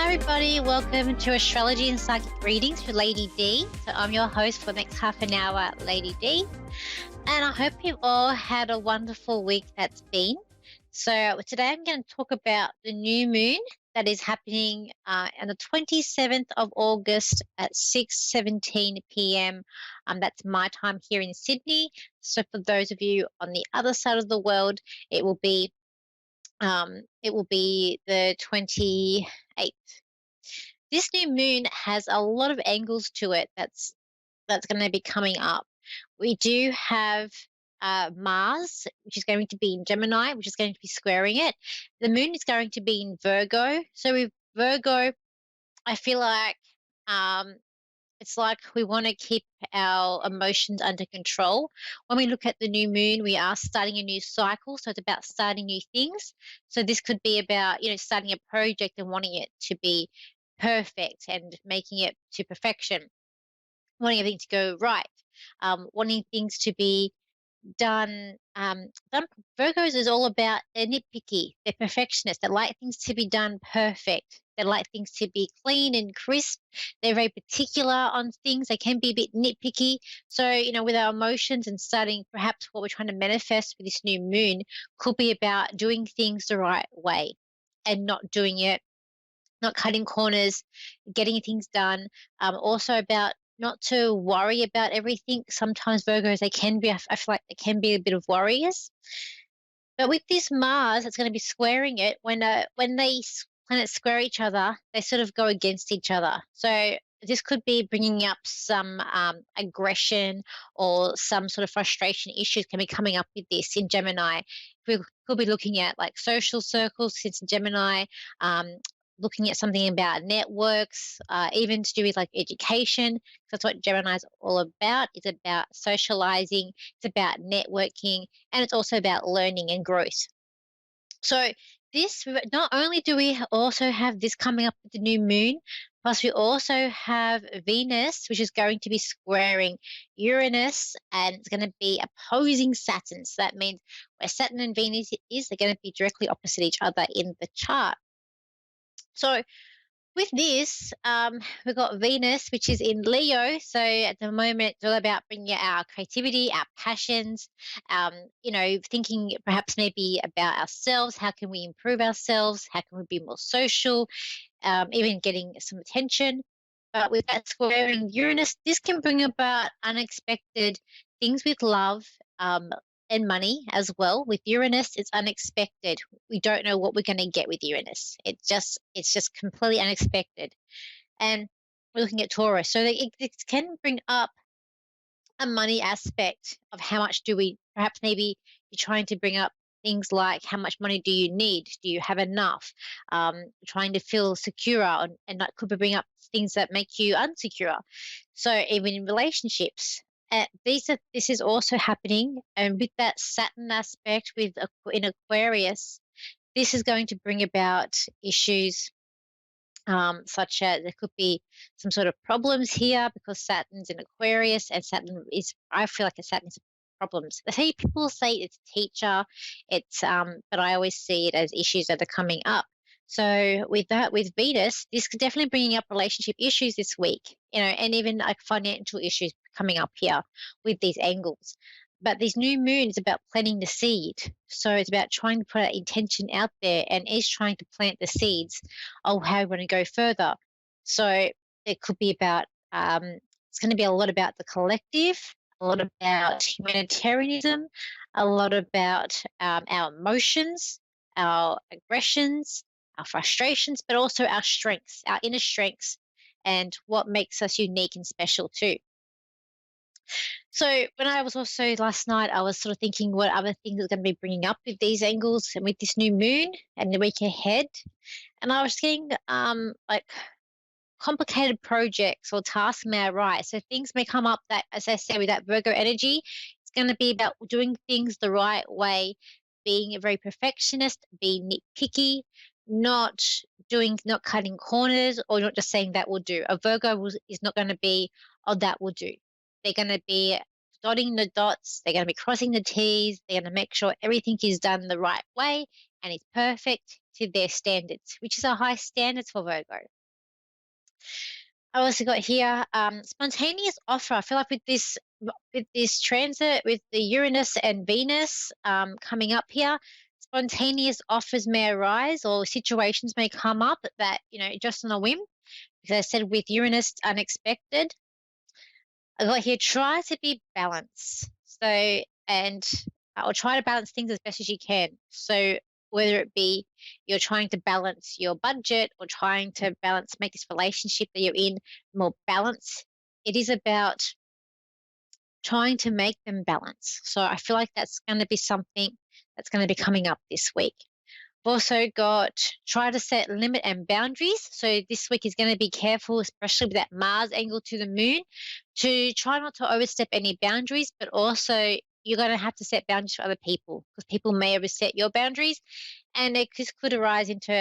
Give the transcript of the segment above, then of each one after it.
Hi everybody, welcome to Astrology and Psychic Readings with Lady D. So I'm your host for the next half an hour, Lady D. And I hope you've all had a wonderful week that's been. So today I'm going to talk about the new moon that is happening on the 27th of August at 6:17 p.m. That's my time here in Sydney. So for those of you on the other side of the world, it will be the 28th. This new moon has a lot of angles to it that's going to be coming up. We do have Mars, which is going to be in Gemini, which is going to be squaring it. The moon is going to be in Virgo. So with Virgo, I feel like it's like we want to keep our emotions under control. When we look at the new moon, we are starting a new cycle. So it's about starting new things. So this could be about, starting a project and wanting it to be perfect and making it to perfection, wanting everything to go right, wanting things to be done. Virgos is all about, they're nitpicky, they're perfectionists, they like things to be done perfect, they like things to be clean and crisp, they're very particular on things, they can be a bit nitpicky. So, with our emotions and starting, perhaps what we're trying to manifest with this new moon could be about doing things the right way and not doing it, not cutting corners, getting things done. Also about not to worry about everything. Sometimes Virgos, they can be, I feel like they can be a bit of warriors. But with this Mars, it's going to be squaring it. When planets square each other, they sort of go against each other. So this could be bringing up some aggression or some sort of frustration issues can be coming up with this in Gemini. We could be looking at like social circles, since Gemini, looking at something about networks, even to do with like education. That's what Gemini is all about. It's about socializing, it's about networking, and it's also about learning and growth. So this, not only do we also have this coming up with the new moon, plus we also have Venus, which is going to be squaring Uranus, and it's going to be opposing Saturn. So that means where Saturn and Venus is, they're going to be directly opposite each other in the chart. So with this, we've got Venus, which is in Leo. So at the moment, it's all about bringing out our creativity, our passions, thinking perhaps maybe about ourselves. How can we improve ourselves? How can we be more social? Even getting some attention. But with that squaring Uranus, this can bring about unexpected things with love, and money as well. With Uranus, it's unexpected. We don't know what we're going to get with Uranus. It's just completely unexpected. And we're looking at Taurus. So it can bring up a money aspect of how much do we, perhaps maybe you're trying to bring up things like how much money do you need? Do you have enough? Trying to feel secure, and that could bring up things that make you unsecure. So even in relationships, this is also happening, and with that Saturn aspect in Aquarius, this is going to bring about issues, such as there could be some sort of problems here because Saturn's in Aquarius, and I feel like Saturn's problems. People say it's a teacher, but I always see it as issues that are coming up. So with Venus, this could definitely bring up relationship issues this week, and even like financial issues coming up here with these angles. But this new moon is about planting the seed. So it's about trying to put that intention out there, and is trying to plant the seeds of how we want to go further. So it could be about, it's going to be a lot about the collective, a lot about humanitarianism, a lot about our emotions, our aggressions, our frustrations, but also our strengths, our inner strengths, and what makes us unique and special too. So when I was also last night, I was sort of thinking what other things are going to be bringing up with these angles and with this new moon and the week ahead. And I was thinking like complicated projects or tasks may arise. So things may come up that, as I say, with that Virgo energy, it's going to be about doing things the right way, being a very perfectionist, being nitpicky, not cutting corners, or not just saying that will do. A Virgo is not going to be, oh, that will do. They're going to be dotting the dots. They're going to be crossing the T's. They're going to make sure everything is done the right way and is perfect to their standards, which is a high standards for Virgo. I also got here spontaneous offer. I feel like with this transit with the Uranus and Venus coming up here, spontaneous offers may arise or situations may come up that, just on a whim. As I said, with Uranus, unexpected. I got here, try to be balanced. Or try to balance things as best as you can. So whether it be you're trying to balance your budget or trying to make this relationship that you're in more balanced, it is about trying to make them balance. So I feel like that's going to be something that's going to be coming up this week. I've also got try to set limit and boundaries. So this week is going to be careful, especially with that Mars angle to the moon, to try not to overstep any boundaries, but also you're going to have to set boundaries for other people because people may overset your boundaries and it could arise into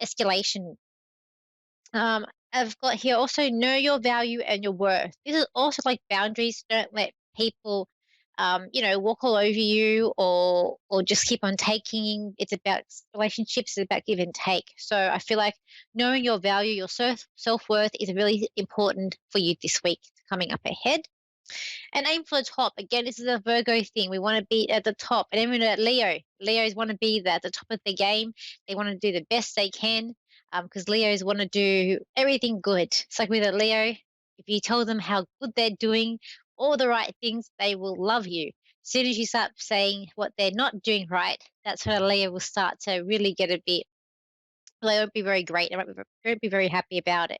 escalation. I've got here also know your value and your worth. This is also like boundaries. Don't let people walk all over you or just keep on taking. It's about relationships, it's about give and take. So I feel like knowing your value, your self-worth is really important for you this week coming up ahead. And aim for the top. Again, this is a Virgo thing. We want to be at the top. And even at Leos want to be at the top of the game. They want to do the best they can because Leos want to do everything good. It's like with a Leo, if you tell them how good they're doing, all the right things, they will love you. As soon as you start saying what they're not doing right, that's when a Leo will start to really get a bit, they won't be very great. They won't be very happy about it.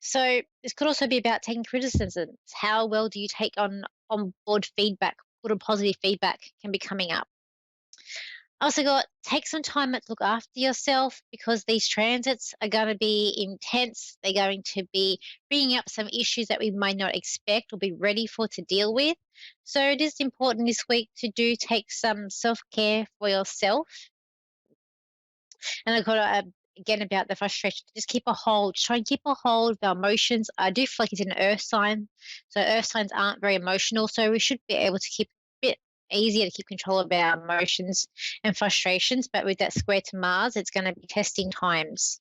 So this could also be about taking criticisms. How well do you take on board feedback? Good or positive feedback can be coming up. Also got take some time to look after yourself because these transits are going to be intense. They're going to be bringing up some issues that we might not expect or be ready for to deal with. So it is important this week to take some self-care for yourself. And I got again about the frustration. Just keep a hold. Try and keep a hold of our emotions. I do feel like it's an earth sign. So earth signs aren't very emotional. So we should be able to keep a bit easier to keep control of our emotions and frustrations. But with that square to Mars, it's going to be testing times.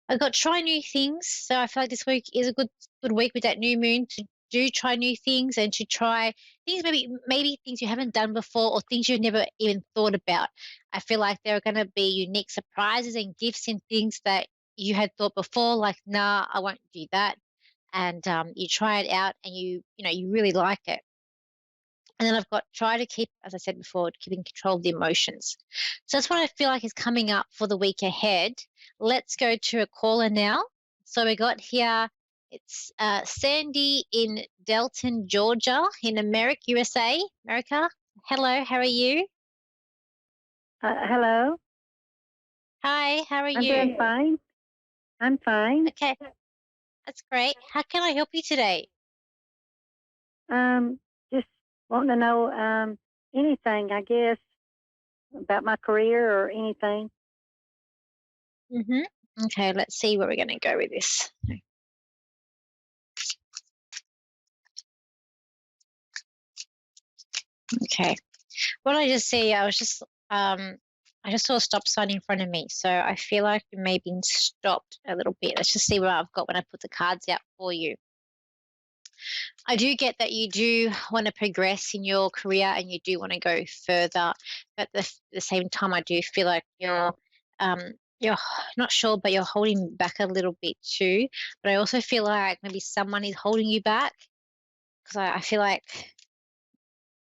I got try new things. So I feel like this week is a good week with that new moon to do try new things and to try things maybe things you haven't done before or things you've never even thought about. I feel like there are going to be unique surprises and gifts and things that you had thought before, like, nah, I won't do that. And you try it out and you really like it. And then I've got try to keep, as I said before, keeping control of the emotions. So that's what I feel like is coming up for the week ahead. Let's go to a caller now. So we got here, it's Sandy in Delton, Georgia, in America, USA. America. Hello, how are you? Hello. Hi, how are I'm you? doing fine. I'm fine. Okay, that's great. How can I help you today? Just wanting to know anything, I guess, about my career or anything. Okay, let's see where we're going to go with this. Okay. What I just see, I just saw a stop sign in front of me. So I feel like you may have been stopped a little bit. Let's just see what I've got when I put the cards out for you. I do get that you do want to progress in your career and you do want to go further. But at the same time, I do feel like you're not sure, but you're holding back a little bit too. But I also feel like maybe someone is holding you back because I feel like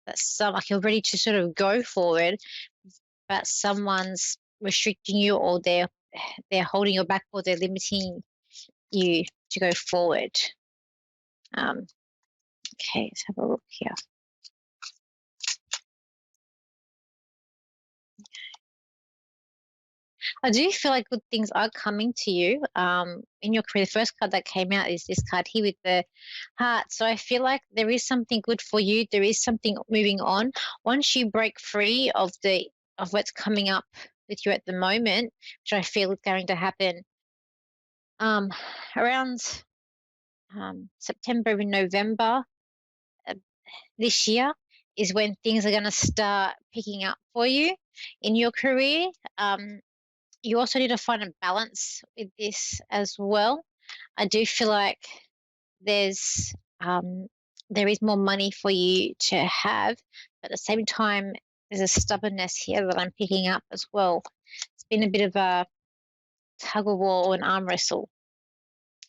like you're ready to sort of go forward, but someone's restricting you or they're holding you back or they're limiting you to go forward. Okay, let's have a look here. I do feel like good things are coming to you in your career. The first card that came out is this card here with the heart. So I feel like there is something good for you. There is something moving on. Once you break free of what's coming up with you at the moment, which I feel is going to happen around September and November this year, is when things are going to start picking up for you in your career. You also need to find a balance with this as well. I do feel like there's um, there is more money for you to have, but at the same time, there's a stubbornness here that I'm picking up as well. It's been a bit of a tug of war or an arm wrestle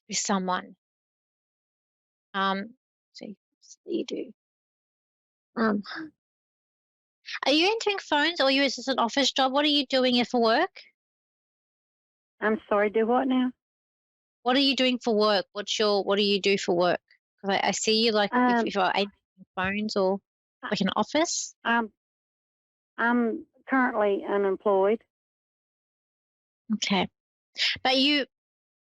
with someone. So you do. Um, are you entering phones, or is this an office job? What are you doing here for work? I'm sorry, do what now? What are you doing for work? What do you do for work? Because I see you like Um, if you're entering phones or I, like an office. I'm currently unemployed. Okay, but I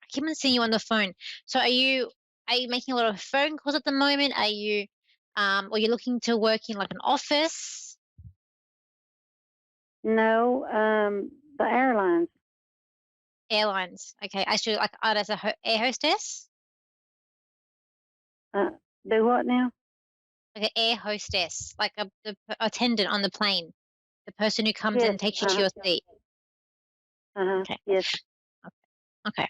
keep on seeing you on the phone. So are you making a lot of phone calls at the moment? Are you looking to work in like an office? No, the airlines. Airlines. Okay, I should like out as a air hostess, Uh, do what now? like an air hostess, like the attendant on the plane, the person who comes Yes. and takes you to your seat. Okay, Yes. okay.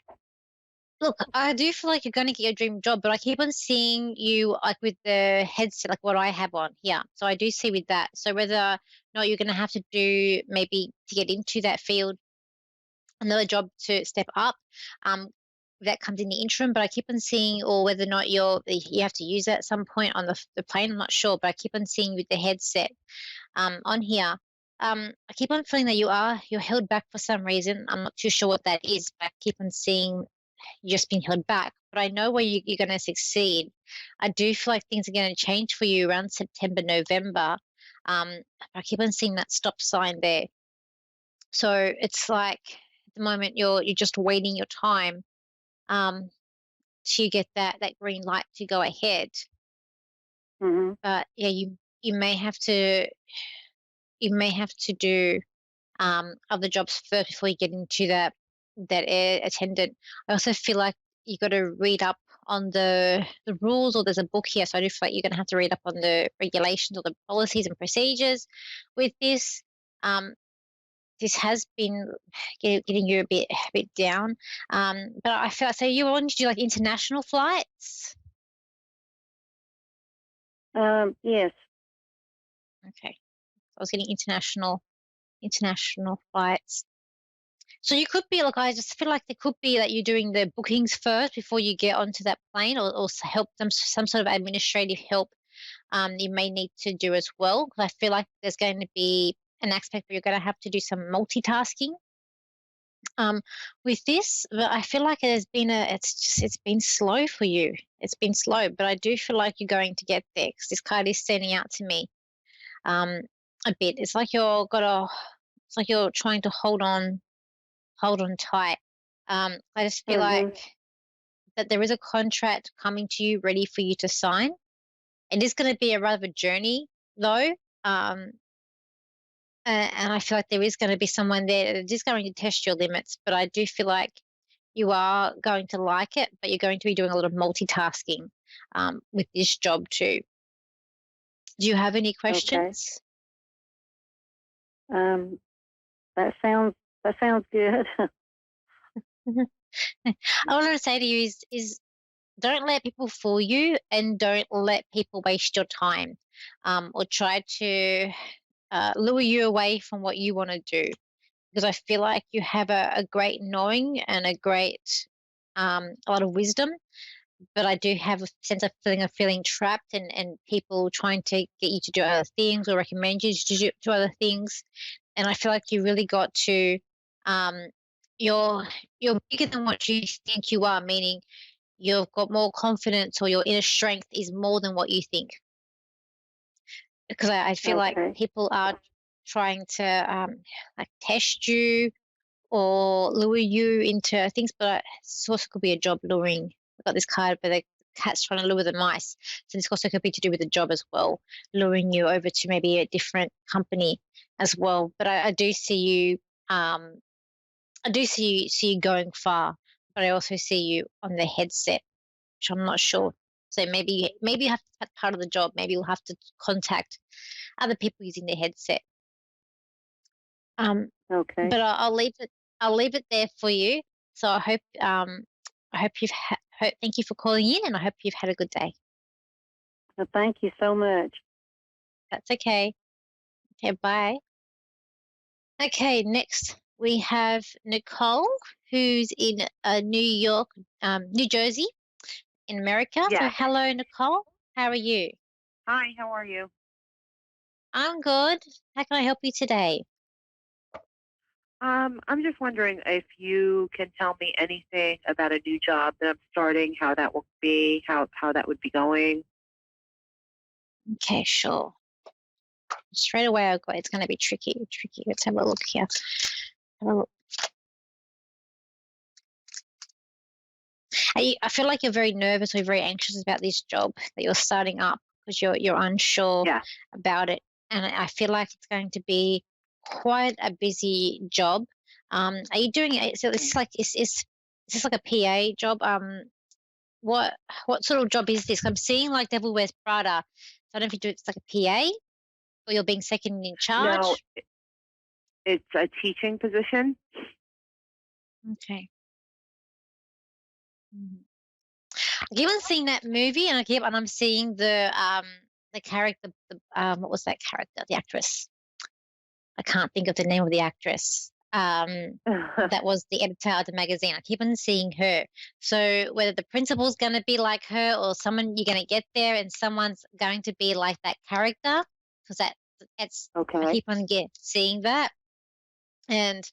Look, I do feel like you're going to get your dream job, but I keep on seeing you like with the headset, like what I have on here. So I do see with that. So whether or not you're going to have to do maybe to get into that field another job to step up, um, that comes in the interim. But I keep on seeing, or whether or not you have to use that at some point on the plane. I'm not sure, but I keep on seeing with the headset on here. I keep on feeling that you're held back for some reason. I'm not too sure what that is, but I keep on seeing you just being held back. But I know where you're going to succeed. I do feel like things are going to change for you around September, November. I keep on seeing that stop sign there. So it's like at the moment you're just waiting your time um, to get that green light to go ahead. Hmm. But yeah, you may have to do other jobs first before you get into that air attendant. I also feel like you got to read up on the rules, or there's a book here, so I do feel like you're going to have to read up on the regulations or the policies and procedures with this. Um, this has been getting you a bit down, but I feel like, so you want to do like international flights. Yes. Okay, I was getting international flights. So you could be like, I just feel like there could be that you're doing the bookings first before you get onto that plane, or help them, some sort of administrative help. You may need to do as well, because I feel like there's going to be an aspect where you're going to have to do some multitasking. Um, with this, but I feel like it's been slow for you. It's been slow, but I do feel like you're going to get there, because this card is standing out to me. Um, a bit. It's like you're trying to hold on tight. I just feel like Hmm. that there is a contract coming to you ready for you to sign. It is going to be a rather journey though. And I feel like there is going to be someone there that is going to test your limits, but I do feel like you are going to like it, but you're going to be doing a lot of multitasking with this job too. Do you have any Okay. questions? Um, that sounds good. I want to say to you is don't let people fool you, and don't let people waste your time, or try to lure you away from what you want to do. Because I feel like you have a great knowing and a lot of wisdom, but I do have a sense of feeling trapped, and people trying to get you to do other things or recommend you to do other things. And I feel like you really got to, um, you're bigger than what you think you are, meaning you've got more confidence, or your inner strength is more than what you think. Because I feel like Okay. people are trying to like test you or lure you into things, but this also could be a job luring. I got this card, but the cat's trying to lure the mice. So this also could be to do with the job as well, luring you over to maybe a different company as well. But I do see you, I do see you going far, but I also see you on the headset, which I'm not sure. So maybe you have to, that's part of the job. Maybe you'll have to contact other people using their headset. Um, Okay. but I'll leave it there for you. So I hope thank you for calling in, and I hope you've had a good day. Well, thank you so much. That's okay. Okay, bye. Okay, next we have Nicole, who's in New York, New Jersey, in America. So Yes. hello, Nicole. How are you? Hi, how are you? I'm good. How can I help you today? I'm just wondering if you can tell me anything about a new job that I'm starting, how that will be, how that would be going. Okay, sure. Straight away, I got it's going to be tricky. Tricky. Let's have a look here. Have a look. I feel like you're very nervous or very anxious about this job that you're starting up because you're unsure Yeah. about it, and I feel like it's going to be quite a busy job. Are you doing it? So Mm. it's like is this like a PA job? What what sort of job is this? I'm seeing like Devil Wears Prada. So I don't know if you do it's like a PA or you're being second in No, charge. it's a teaching position. Okay. Mhm. I keep on seeing that movie, and I'm seeing the character, what was that character? The actress. I can't think of the name of the actress. That was the editor of the magazine. I keep on seeing her. So whether the principal's going to be like her or someone you're going to get there and someone's going to be like that character, because that's I Okay. keep on seeing that. And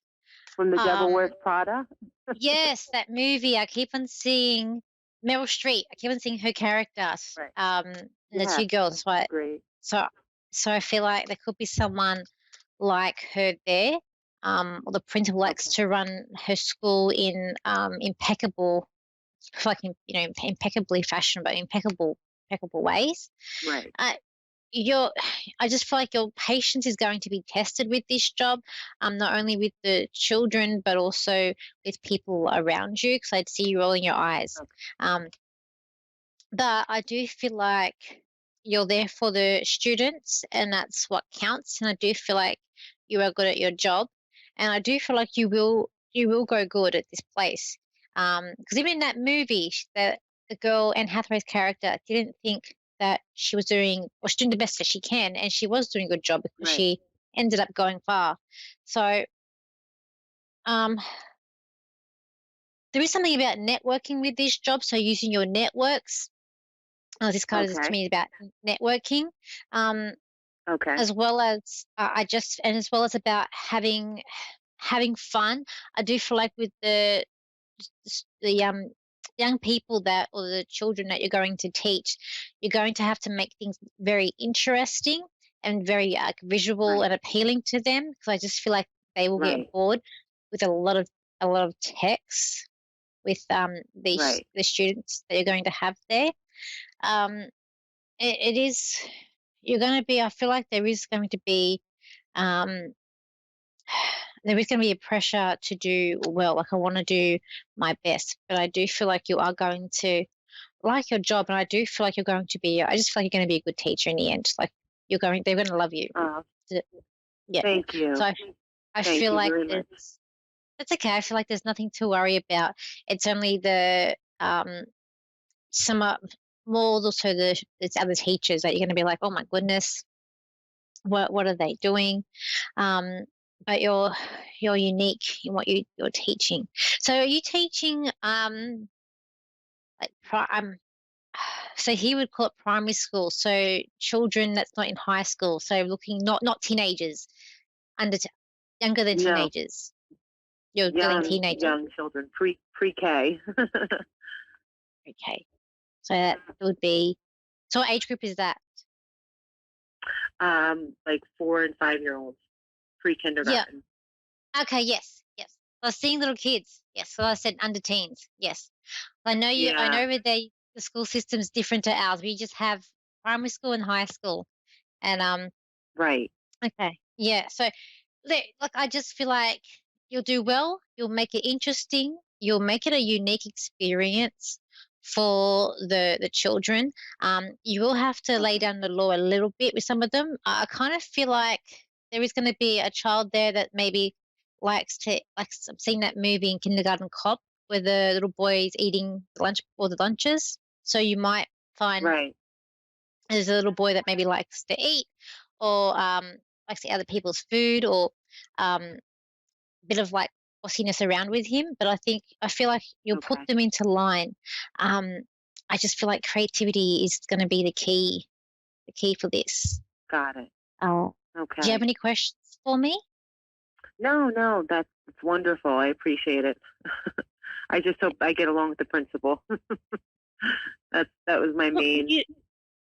From The Devil um, Wears Prada. yes, that movie. I keep on seeing Meryl Streep. I keep on seeing her character. Right. And the Yeah, two girls. great. So so I feel like there could be someone like her there. Or the principal likes Okay. to run her school in impeccable, like impeccably fashion, but impeccable ways. Right. Uh, your I just feel like your patience is going to be tested with this job, not only with the children but also with people around you. Because I'd see you rolling your eyes, Okay. um, but I do feel like you're there for the students, and that's what counts. And I do feel like you are good at your job, and I do feel like you will go good at this place. Because even in that movie, the girl Anne Hathaway's character didn't think that she was doing or she's doing the best that she can, and she was doing a good job because Right. she ended up going far. So um, there is something about networking with this job. So using your networks. This card is to Okay. me about networking, um, Okay. as well as as well as about having fun. I do feel like with the young people that or the children that you're going to teach, you're going to have to make things very interesting and very visual Right. and appealing to them. Because I just feel like they will get Right. bored with a lot of text with Right. the students that you're going to have there. Um, it is you're going to be I feel like um there is going to be a pressure to do well. Like I want to do my best, but I do feel like you are going to like your job, and I do feel like you're going to be I just feel like you're going to be a good teacher in the end. Like they're going to love you. Uh, So, yeah. Thank So you. I Thank feel you like very much. that's okay. I feel like there's nothing to worry about. It's only the some more also there's other teachers that you're going to be like, oh my goodness, what are they doing? Um, but you're unique in what you're teaching. So are you teaching like so he would call it primary school, so children that's not in high school, so looking not teenagers, under younger than No, teenagers. You're dealing teenagers. young children, pre-K. Okay. So that would be so what age group is that? Like 4 and 5 year olds, Yeah. pre-kindergarten. Okay, yes, yes. I was seeing little kids. Yes. So I said under teens. Yes. I Yeah. know that the school system's different to ours. We just have primary school and high school. And Right. okay. Yeah. So like I just feel like you'll do well, you'll make it interesting, you'll make it a unique experience for the children. You will have to lay Okay. down the law a little bit with some of them. I kind of feel like there is going to be a child there that maybe likes to, like, I've seen that movie in Kindergarten Cop where the little boy is eating lunch or the lunches. So you might find Right. there's a little boy that maybe likes to eat or likes to eat other people's food or um, bit of like bossiness around with him. But I feel like you'll put Okay. them into line. Um, I just feel like creativity is going to be the key for this. Got it. Oh, do you have Okay. any questions for me? No, no, that's wonderful. I appreciate it. I just hope I get along with the principal. That was my Look, main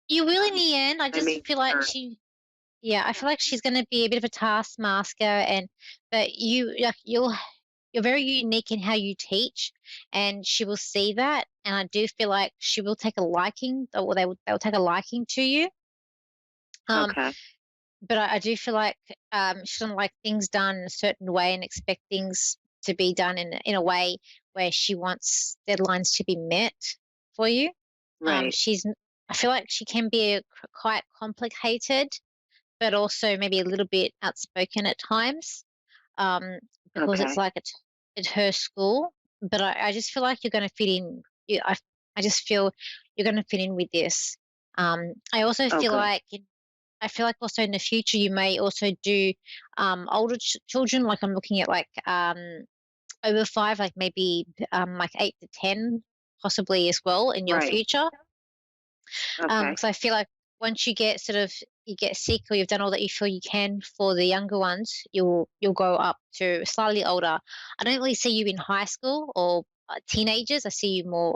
you will in the end. I my just main feel like concern. yeah, I feel like she's going to be a bit of a taskmaster, and but you're very unique in how you teach, and she will see that, and I do feel like she will take a liking, or they will take a liking to you. Um, Okay. but I do feel like she doesn't like things done in a certain way and expect things to be done in a way where she wants deadlines to be met for you. Right. She's I feel like she can be quite complicated, but also maybe a little bit outspoken at times, um, because it's Okay. like it's her school. But I just feel like you're going to fit in. I just feel you're going to fit in with this. I also Oh, feel good. like I feel like also in the future you may also do older children. Like I'm looking at like over five, like maybe like 8 to 10, possibly as well in your Right. future. Okay. Because I feel like once you get you get sick or you've done all that you feel you can for the younger ones, you'll go up to slightly older. I don't really see you in high school or teenagers. I see you more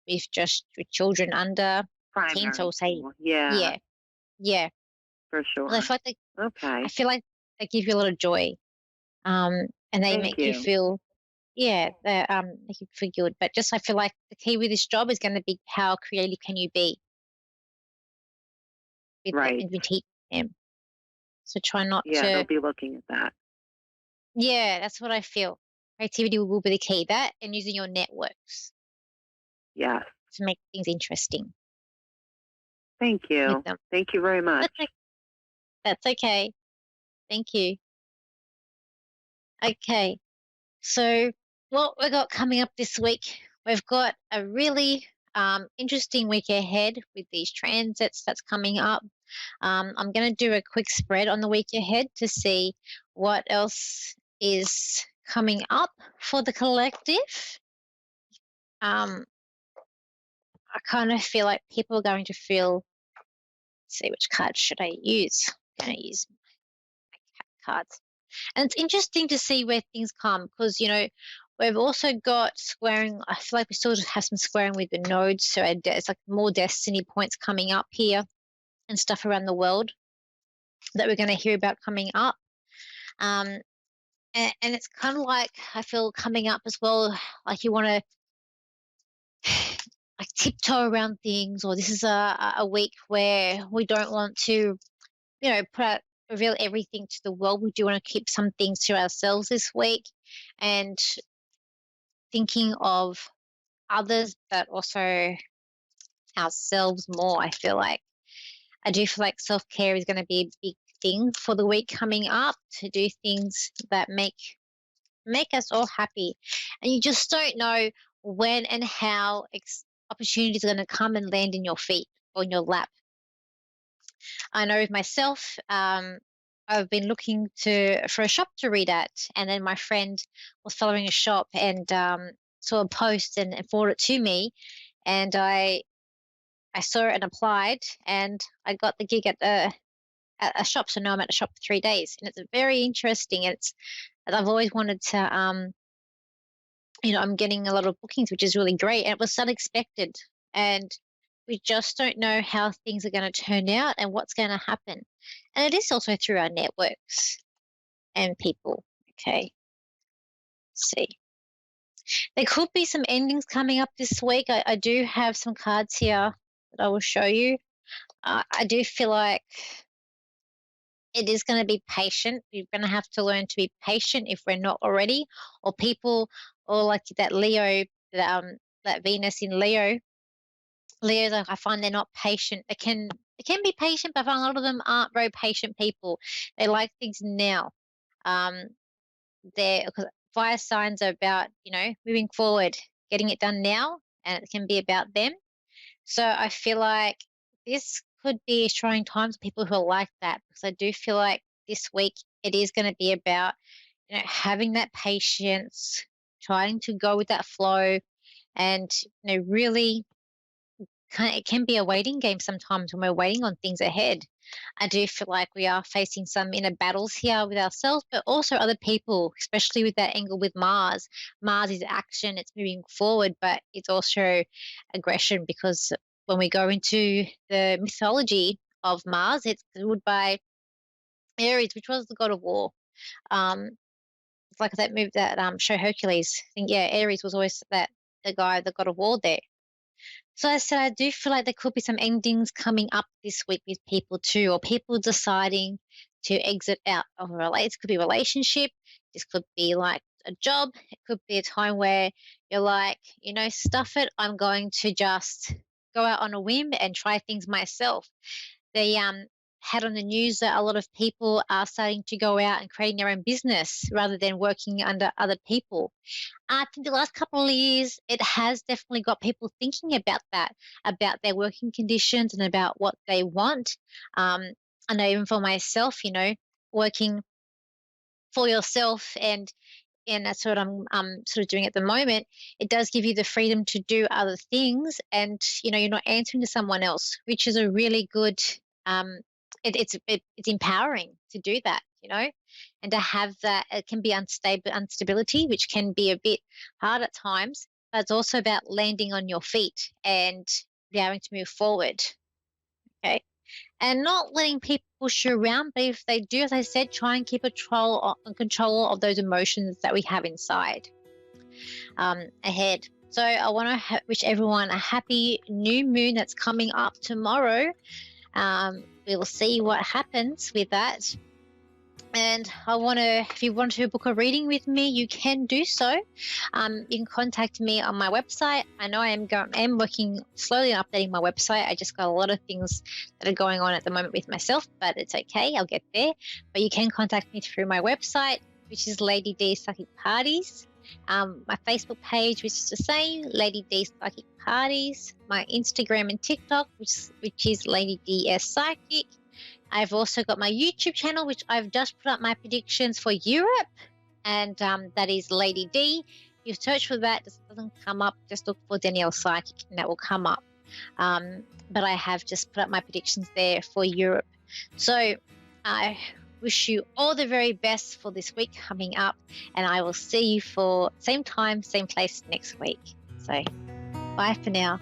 with children under 10. So I'll Primary say, school. Yeah, yeah, yeah. for 'Cause sure. I Okay. feel like they give you a lot of joy, and they Thank make you you. feel, yeah, they make you feel good. But just I feel like the key with this job is going to be how creative can you be with Right. when you teach them. So try not Yeah, they'll to, be looking at that. yeah, that's what I feel. Creativity will be the key. That and using your networks Yes. to make things interesting Thank with you. them. Thank you very much. That's, that's okay. Thank you. Okay. So what we got coming up this week, we've got a really interesting week ahead with these transits that's coming up. I'm going to do a quick spread on the week ahead to see what else is coming up for the collective. Um, I kind of feel like people are going to feel, let's see, which card should I use? I'm going to use my cat cards. And it's interesting to see where things come because, we've also got squaring. I feel like we still have some squaring with the nodes. So it's like more destiny points coming up here and stuff around the world that we're going to hear about coming up. Um, and it's kind of like I feel coming up as well, like you want to like tiptoe around things, or this is a week where we don't want to, reveal everything to the world. We do want to keep some things to ourselves this week and thinking of others, but also ourselves more. I do feel like self care is going to be a big thing for the week coming up to do things that make us all happy. And you just don't know when and how opportunities are going to come and land in your feet or in your lap. I know with myself, I've been looking for a shop to read at, and then my friend was following a shop and saw a post and forwarded it to me, and I saw it and applied, and I got the gig at a shop. So now I'm at the shop for 3 days, and it's very interesting. And I've always wanted to I'm getting a lot of bookings, which is really great. And it was unexpected. And we just don't know how things are going to turn out and what's going to happen. And it is also through our networks and people. Okay. Let's see. There could be some endings coming up this week. I do have some cards here that I will show you. I do feel like it is going to be patient. We're going to have to learn to be patient if we're not already, or people, or like that Leo, that Venus in Leo. Leos, like, I find they're not patient. They can be patient, but I find a lot of them aren't very patient people. They like things now. Um, because fire signs are about, moving forward, getting it done now, and it can be about them. So I feel like this could be trying times for people who are like that, because I do feel like this week it is going to be about, having that patience, trying to go with that flow, and, really it can be a waiting game sometimes when we're waiting on things ahead. I do feel like we are facing some inner battles here with ourselves, but also other people, especially with that angle with Mars. Mars is action, it's moving forward, but it's also aggression, because when we go into the mythology of Mars, it's ruled by Aries, which was the god of war. It's like that movie, that show Hercules. I think, yeah, Aries was always the god of war there. So I said, I do feel like there could be some endings coming up this week with people too, or people deciding to exit out of a relationship. It could be a relationship. This could be like a job. It could be a time where you're like, stuff it. I'm going to just go out on a whim and try things myself. They had on the news that a lot of people are starting to go out and creating their own business rather than working under other people. I think the last couple of years, it has definitely got people thinking about that, about their working conditions and about what they want. I know even for myself, working for yourself, and that's what I'm sort of doing at the moment. It does give you the freedom to do other things, and you're not answering to someone else, which is a really good. It's empowering to do that, and to have that. It can be instability, which can be a bit hard at times, but it's also about landing on your feet and being able to move forward. Okay. And not letting people push you around, but if they do, as I said, try and keep control of those emotions that we have inside ahead. So I want to wish everyone a happy new moon that's coming up tomorrow. We will see what happens with that. And if you want to book a reading with me, you can do so. You can contact me on my website. I know I am working slowly on updating my website. I just got a lot of things that are going on at the moment with myself, but it's okay. I'll get there. But you can contact me through my website, which is Lady D Psychic Parties. My Facebook page, which is the same, Lady D Psychic Parties. My Instagram and TikTok, which is Lady DS Psychic. I've also got my YouTube channel, which I've just put up my predictions for Europe, and that is Lady D. If you search for that, it doesn't come up. Just look for Danielle Psychic, and that will come up. But I have just put up my predictions there for Europe. So I wish you all the very best for this week coming up, and I will see you for same time, same place next week. So bye for now.